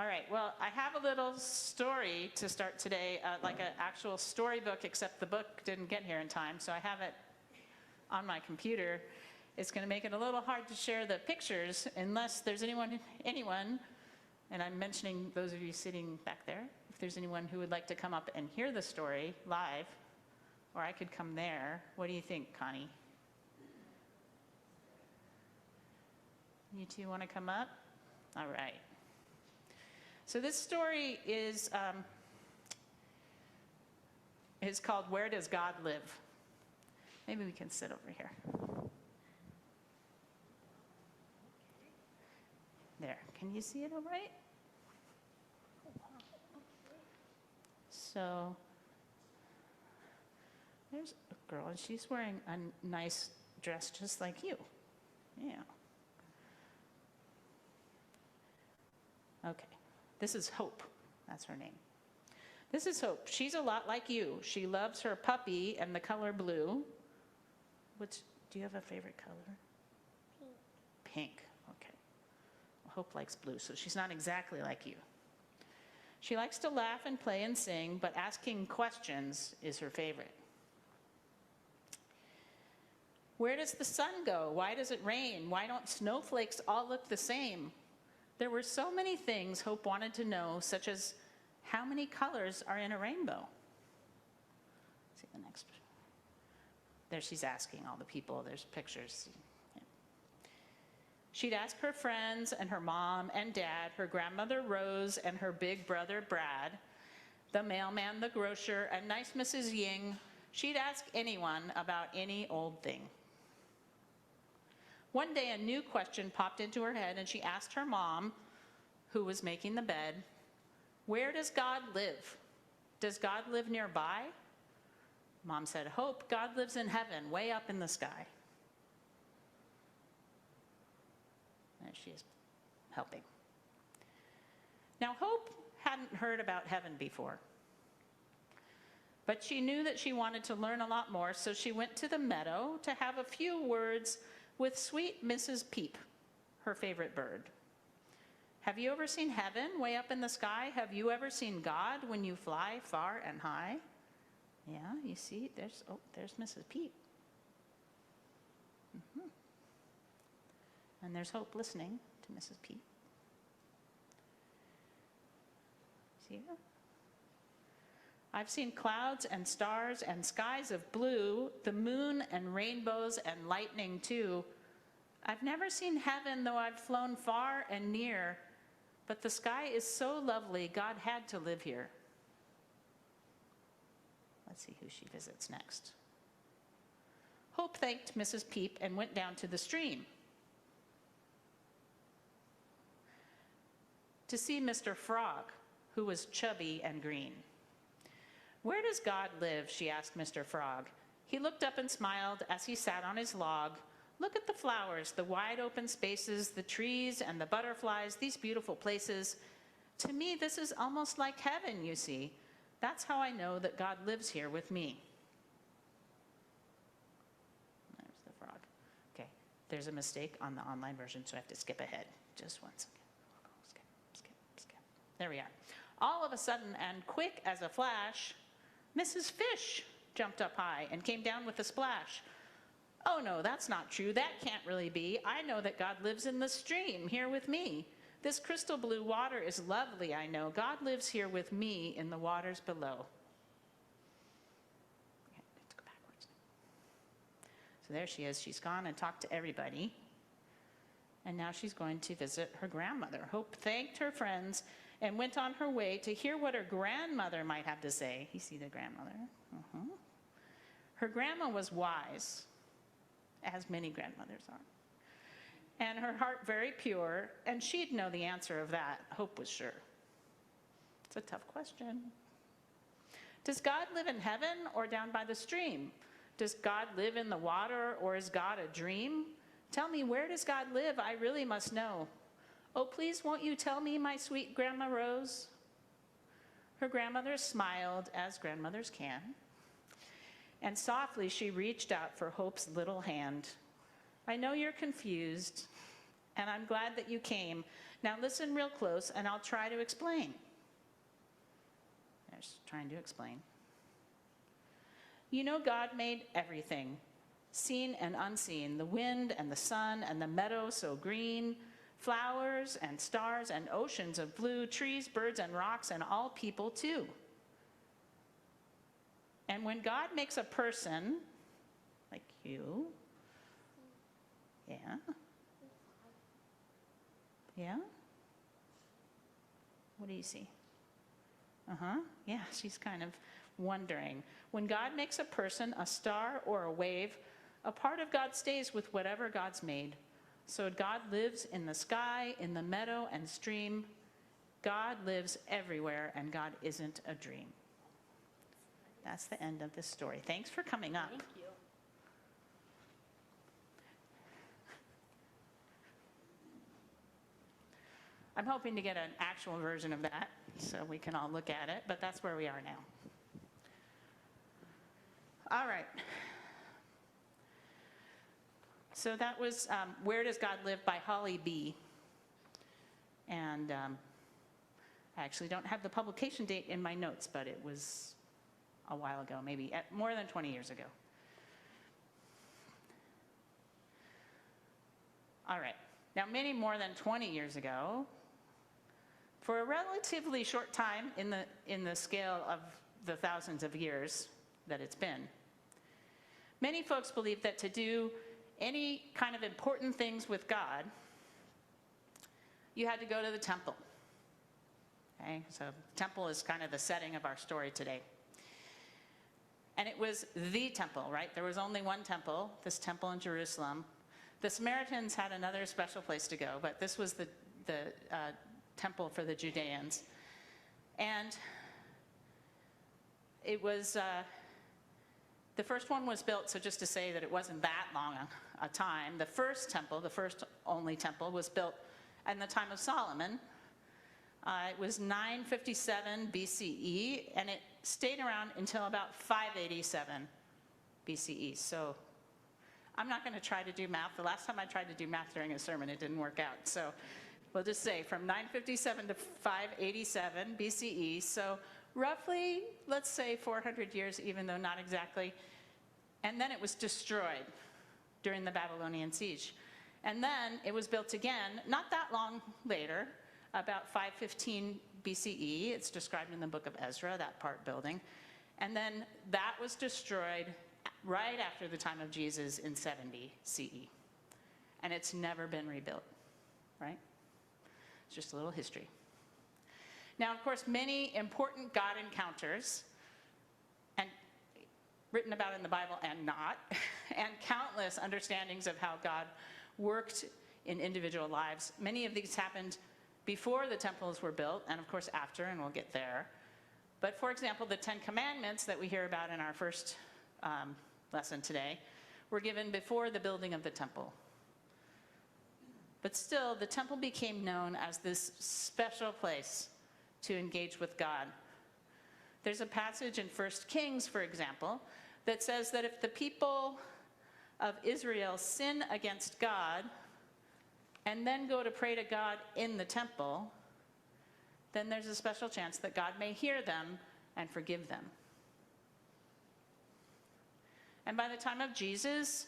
All right, well, I have a little story to start today, like an actual storybook, except the book didn't get here in time, so I have it on my computer. It's going to make it a little hard to share the pictures unless there's anyone, and I'm mentioning those of you sitting back there, if there's anyone who would like to come up and hear the story live, or I could come there. What do you think, Connie? You two want to come up? All right. So this story is called Where Does God Live? Maybe we can sit over here. There, can you see it all right? So there's a girl, and she's wearing a nice dress just like you. Yeah. Okay. This is Hope. That's her name. This is Hope. She's a lot like you. She loves her puppy and the color blue. Do you have a favorite color? Pink. Pink. Okay. Well, Hope likes blue, so she's not exactly like you. She likes to laugh and play and sing, but asking questions is her favorite. Where does the sun go? Why does it rain? Why don't snowflakes all look the same? There were so many things Hope wanted to know, such as how many colors are in a rainbow? See the next. There she's asking all the people. There's pictures. Yeah. She'd ask her friends and her mom and dad, her grandmother Rose and her big brother Brad, the mailman, the grocer, and nice Mrs. Ying. She'd ask anyone about any old thing. One day, a new question popped into her head, and she asked her mom, who was making the bed, where does God live? Does God live nearby? Mom said, Hope, God lives in heaven, way up in the sky. There she is, helping. Now, Hope hadn't heard about heaven before, but she knew that she wanted to learn a lot more, so she went to the meadow to have a few words with sweet Mrs. Peep, her favorite bird. Have you ever seen heaven way up in the sky? Have you ever seen God when you fly far and high? Yeah, you see, there's Mrs. Peep. And there's Hope listening to Mrs. Peep. See her? I've seen clouds and stars and skies of blue, the moon and rainbows and lightning too. I've never seen heaven, though I've flown far and near, but the sky is so lovely, God had to live here. Let's see who she visits next. Hope thanked Mrs. Peep and went down to the stream to see Mr. Frog, who was chubby and green. Where does God live? She asked Mr. Frog. He looked up and smiled as he sat on his log. Look at the flowers, the wide open spaces, the trees and the butterflies, these beautiful places. To me, this is almost like heaven, you see. That's how I know that God lives here with me. There's the frog. Okay, there's a mistake on the online version, so I have to skip ahead. Just one second. Skip. There we are. All of a sudden, and quick as a flash, Mrs. Fish jumped up high and came down with a splash. Oh no, that's not true. That can't really be. I know that God lives in the stream here with me. This crystal blue water is lovely, I know. God lives here with me in the waters below. Okay, let's go backwards. So there she is. She's gone and talked to everybody. And now she's going to visit her grandmother. Hope thanked her friends and went on her way to hear what her grandmother might have to say. You see the grandmother? Her grandma was wise, as many grandmothers are, and her heart very pure, and she'd know the answer of that, Hope was sure. It's a tough question. Does God live in heaven or down by the stream? Does God live in the water or is God a dream? Tell me, where does God live? I really must know. Oh, please, won't you tell me, my sweet Grandma Rose? Her grandmother smiled, as grandmothers can, and softly she reached out for Hope's little hand. I know you're confused, and I'm glad that you came. Now listen real close, and I'll try to explain. There's trying to explain. You know, God made everything, seen and unseen, the wind and the sun and the meadow so green, flowers and stars and oceans of blue, trees, birds and rocks, and all people too. And when God makes a person, like you, yeah, yeah, what do you see? Yeah, she's kind of wondering. When God makes a person, a star, or a wave, a part of God stays with whatever God's made. So God lives in the sky, in the meadow and stream. God lives everywhere, and God isn't a dream. That's the end of this story. Thanks for coming up. Thank you. I'm hoping to get an actual version of that so we can all look at it, but that's where we are now. All right. So that was Where Does God Live by Holly B. And I actually don't have the publication date in my notes, but it was a while ago, maybe more than 20 years ago. All right. Now, many more than 20 years ago, for a relatively short time in the scale of the thousands of years that it's been, many folks believe that to do any kind of important things with God, you had to go to the temple. Okay, so temple is kind of the setting of our story today. And it was the temple, right? There was only one temple, this temple in Jerusalem. The Samaritans had another special place to go, but this was the temple for the Judeans. And it was, the first one was built, so just to say that it wasn't that long a time, the first temple, the first only temple, was built in the time of Solomon. It was 957 BCE, and it stayed around until about 587 BCE. So I'm not going to try to do math. The last time I tried to do math during a sermon, it didn't work out. So we'll just say from 957 to 587 BCE. So roughly, let's say 400 years, even though not exactly. And then it was destroyed during the Babylonian siege. And then it was built again, not that long later, about 515 BCE. It's described in the book of Ezra, that part building. And then that was destroyed right after the time of Jesus in 70 CE. And it's never been rebuilt, right? It's just a little history. Now, of course, many important God encounters, and written about in the Bible and not, and countless understandings of how God worked in individual lives. Many of these happened before the temples were built, and of course after, and we'll get there. But for example, the 10 Commandments that we hear about in our first lesson today were given before the building of the temple. But still, the temple became known as this special place to engage with God. There's a passage in 1 Kings, for example, that says that if the people of Israel sin against God and then go to pray to God in the temple, then there's a special chance that God may hear them and forgive them. And by the time of Jesus,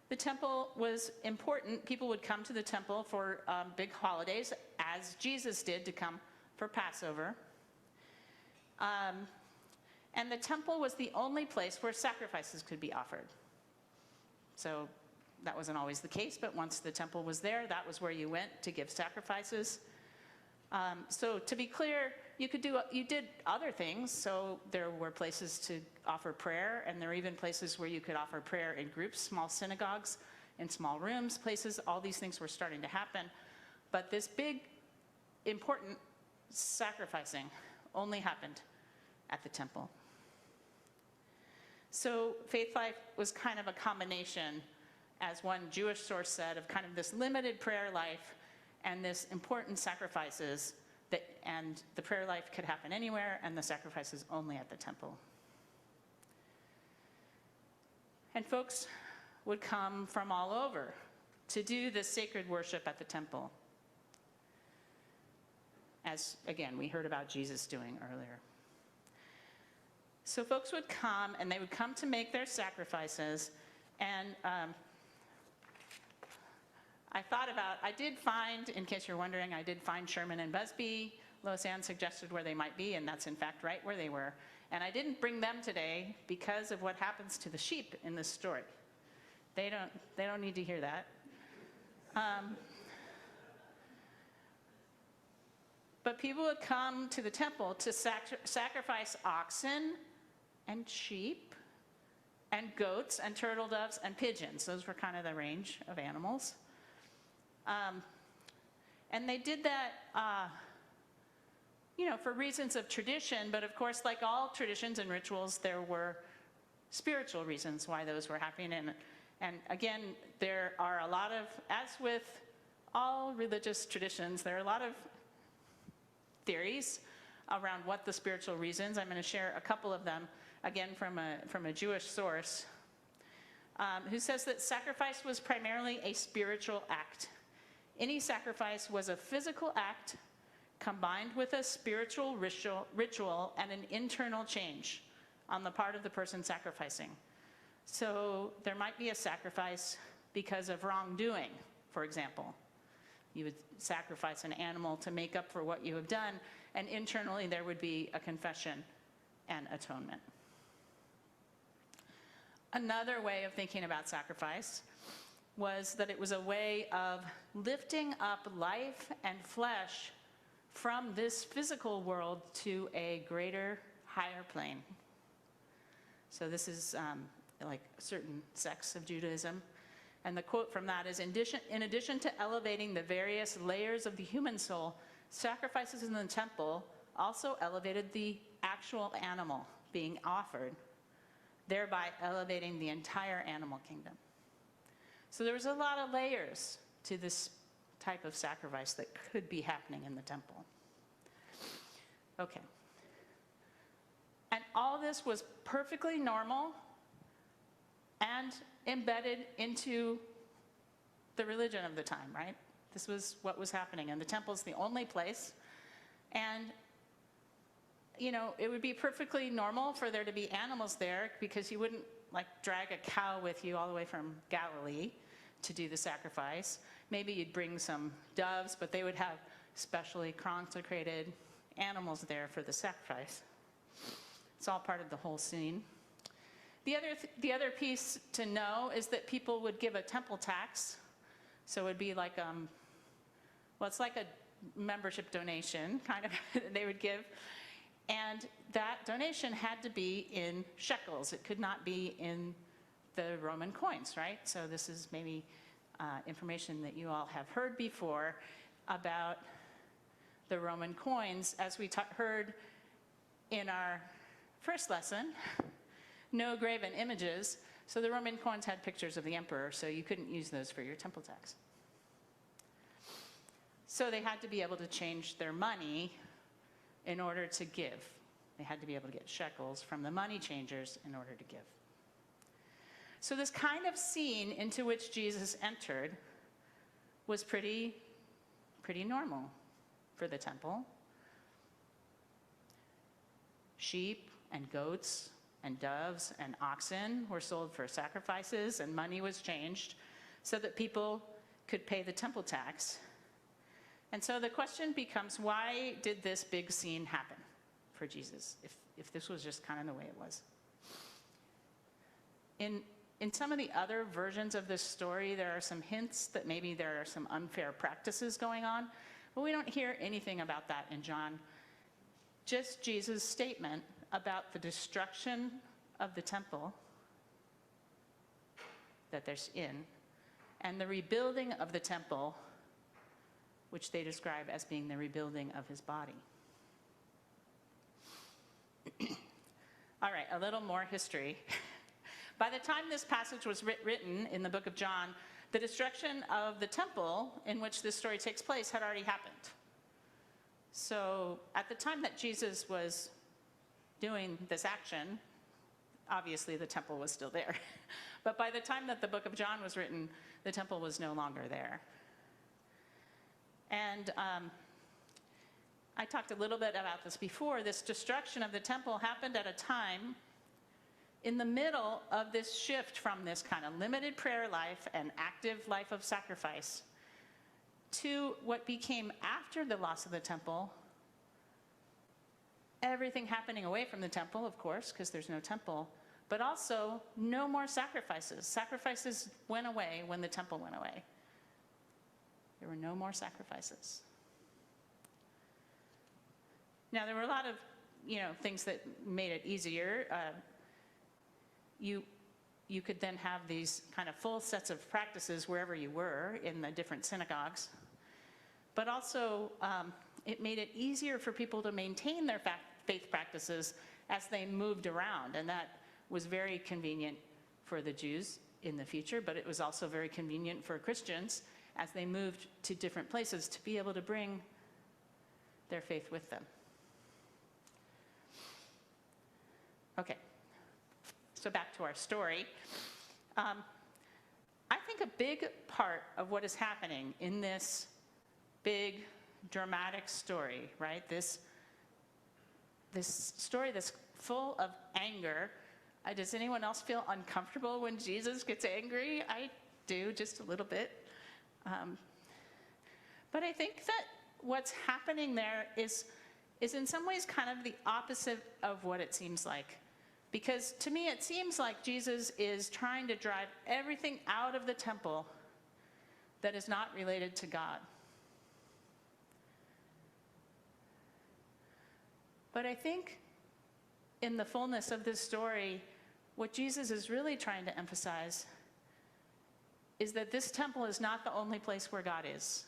the temple was important. People would come to the temple for big holidays, as Jesus did to come for Passover. And the temple was the only place where sacrifices could be offered. So that wasn't always the case, but once the temple was there, that was where you went to give sacrifices. So to be clear, you did other things. So there were places to offer prayer, and there were even places where you could offer prayer in groups, small synagogues, in small rooms, places. All these things were starting to happen. But this big, important sacrificing only happened at the temple. So faith life was kind of a combination, as one Jewish source said, of kind of this limited prayer life and this important sacrifices, and the prayer life could happen anywhere, and the sacrifices only at the temple. And folks would come from all over to do the sacred worship at the temple, as, again, we heard about Jesus doing earlier. So folks would come, and they would come to make their sacrifices, and I did find, in case you're wondering, I did find Sherman and Busby. Loisanne suggested where they might be, and that's in fact right where they were. And I didn't bring them today because of what happens to the sheep in this story. They don't need to hear that. But people would come to the temple to sacrifice oxen and sheep and goats and turtle doves and pigeons. Those were kind of the range of animals. And they did that, for reasons of tradition, but of course, like all traditions and rituals, there were spiritual reasons why those were happening. And again, there are a lot of, as with all religious traditions, there are a lot of theories around what the spiritual reasons. I'm going to share a couple of them, again, from a Jewish source, who says that sacrifice was primarily a spiritual act. Any sacrifice was a physical act combined with a spiritual ritual and an internal change on the part of the person sacrificing. So there might be a sacrifice because of wrongdoing, for example. You would sacrifice an animal to make up for what you have done, and internally there would be a confession and atonement. Another way of thinking about sacrifice was that it was a way of lifting up life and flesh from this physical world to a greater, higher plane. So this is like certain sects of Judaism. And the quote from that is, in addition to elevating the various layers of the human soul, sacrifices in the temple also elevated the actual animal being offered, thereby elevating the entire animal kingdom. So there was a lot of layers to this type of sacrifice that could be happening in the temple. Okay. And all this was perfectly normal and embedded into the religion of the time, right? This was what was happening, and the temple's the only place. And, it would be perfectly normal for there to be animals there, because you wouldn't drag a cow with you all the way from Galilee to do the sacrifice. Maybe you'd bring some doves, but they would have specially consecrated animals there for the sacrifice. It's all part of the whole scene. The other piece to know is that people would give a temple tax. So it would be like, it's like a membership donation, kind of, they would give. And that donation had to be in shekels. It could not be in the Roman coins, right? So this is maybe information that you all have heard before about the Roman coins. As we heard in our first lesson, no graven images. So the Roman coins had pictures of the emperor, so you couldn't use those for your temple tax. So they had to be able to change their money in order to give. They had to be able to get shekels from the money changers in order to give. So this kind of scene into which Jesus entered was pretty normal for the temple. Sheep and goats and doves and oxen were sold for sacrifices, and money was changed so that people could pay the temple tax. And so the question becomes, why did this big scene happen for Jesus, if this was just kind of the way it was? In some of the other versions of this story, there are some hints that maybe there are some unfair practices going on, but we don't hear anything about that in John. Just Jesus' statement about the destruction of the temple that there's in, and the rebuilding of the temple, which they describe as being the rebuilding of his body. All right, a little more history. By the time this passage was written in the book of John, the destruction of the temple in which this story takes place had already happened. So at the time that Jesus was doing this action, obviously the temple was still there. But by the time that the book of John was written, the temple was no longer there. And I talked a little bit about this before. This destruction of the temple happened at a time in the middle of this shift from this kind of limited prayer life and active life of sacrifice to what became, after the loss of the temple, everything happening away from the temple, of course, because there's no temple, but also no more sacrifices. Sacrifices went away when the temple went away. There were no more sacrifices. Now, there were a lot of, things that made it easier. You could then have these kind of full sets of practices wherever you were in the different synagogues. But also, it made it easier for people to maintain their faith practices as they moved around. And that was very convenient for the Jews in the future, but it was also very convenient for Christians as they moved to different places to be able to bring their faith with them. Okay, so back to our story. I think a big part of what is happening in this big, dramatic story, right? This story that's full of anger. Does anyone else feel uncomfortable when Jesus gets angry? I do, just a little bit. But I think that what's happening there is in some ways kind of the opposite of what it seems like. Because to me, it seems like Jesus is trying to drive everything out of the temple that is not related to God. But I think in the fullness of this story, what Jesus is really trying to emphasize is that this temple is not the only place where God is.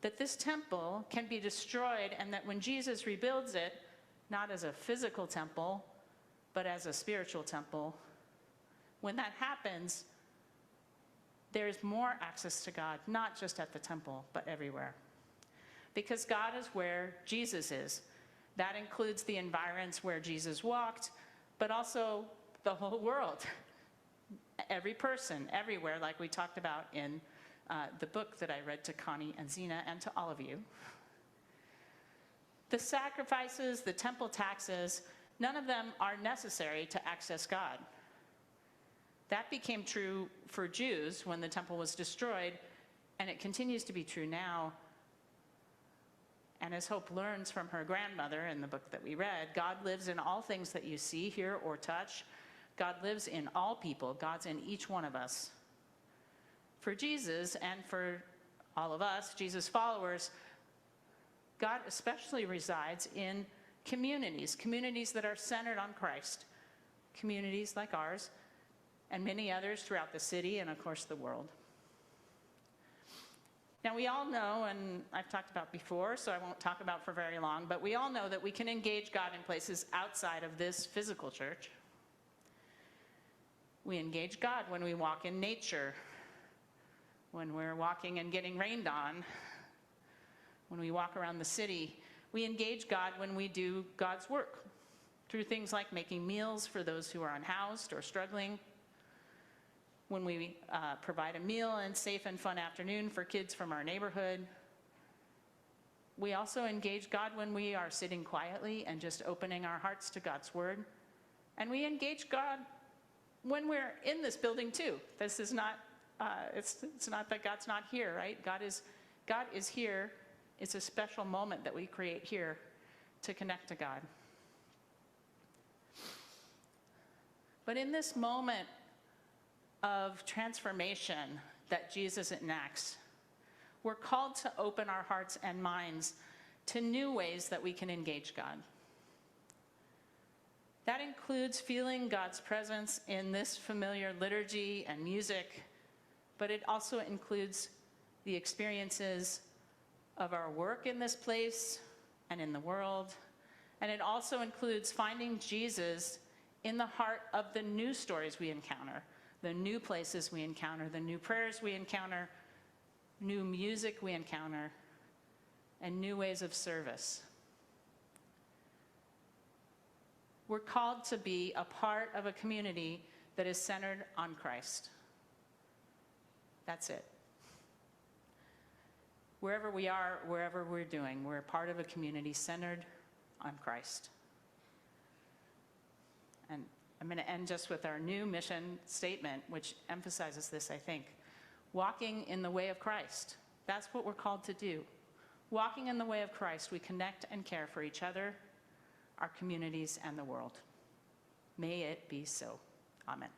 That this temple can be destroyed, and that when Jesus rebuilds it, not as a physical temple, but as a spiritual temple, when that happens, there's more access to God, not just at the temple, but everywhere. Because God is where Jesus is. That includes the environs where Jesus walked, but also the whole world. Every person, everywhere, like we talked about in the book that I read to Connie and Zena and to all of you. The sacrifices, the temple taxes, none of them are necessary to access God. That became true for Jews when the temple was destroyed, and it continues to be true now. And as Hope learns from her grandmother in the book that we read, God lives in all things that you see, hear, or touch. God lives in all people. God's in each one of us. For Jesus and for all of us, Jesus' followers, God especially resides in communities that are centered on Christ, communities like ours and many others throughout the city and, of course, the world. Now, we all know, and I've talked about before, so I won't talk about for very long, but we all know that we can engage God in places outside of this physical church. We engage God when we walk in nature, when we're walking and getting rained on, when we walk around the city. We engage God when we do God's work through things like making meals for those who are unhoused or struggling, when we provide a meal and safe and fun afternoon for kids from our neighborhood. We also engage God when we are sitting quietly and just opening our hearts to God's word. And we engage God when we're in this building too. This is not, it's not that God's not here, right? God is here. It's a special moment that we create here to connect to God. But in this moment of transformation that Jesus enacts, we're called to open our hearts and minds to new ways that we can engage God. That includes feeling God's presence in this familiar liturgy and music, but it also includes the experiences of our work in this place and in the world. And it also includes finding Jesus in the heart of the new stories we encounter, the new places we encounter, the new prayers we encounter, new music we encounter, and new ways of service. We're called to be a part of a community that is centered on Christ. That's it. Wherever we are, wherever we're doing, we're a part of a community centered on Christ. And I'm going to end just with our new mission statement, which emphasizes this, I think. Walking in the way of Christ. That's what we're called to do. Walking in the way of Christ, we connect and care for each other, our communities, and the world. May it be so. Amen.